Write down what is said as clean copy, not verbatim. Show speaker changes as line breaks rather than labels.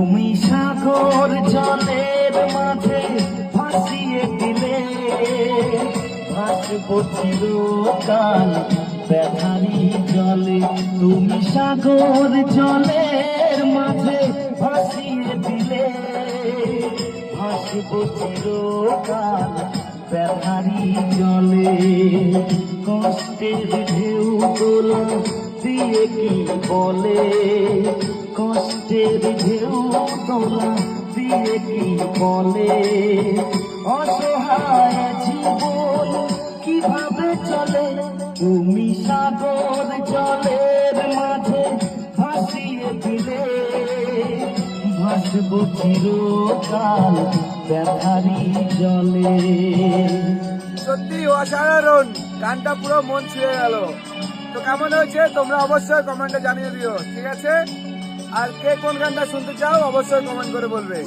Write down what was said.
তুমি সাগর জলের মাঝে ভাসিয়ে দিলে, ভাসবো চিরকাল ব্যথারি জলে। তুমি সাগর জলের মাঝে ভাসিয়ে দিলে, ভাসবো চিরকাল ব্যথারি জলে। কষ্টের ঢেউ দোলা দিয়ে কি বলে, কষ্টের ঢেউ দোলা দিয়ে কি বলে, অসহায় জীবন কিভাবে চলে। তুমি সাগর জলের মাঝে ভাসিয়ে দিলে, ভাসবো চিরকাল ব্যথারি জলে।
সত্যি অসাধারণ, গানটা পুরো মন ছুঁয়ে গেল। তো কেমন হয়েছে তোমরা অবশ্যই কমেন্টে জানিয়ে দিও, ঠিক আছে? আর কে কোন গানটা শুনতে চাও অবশ্যই কমেন্ট করে বলবে।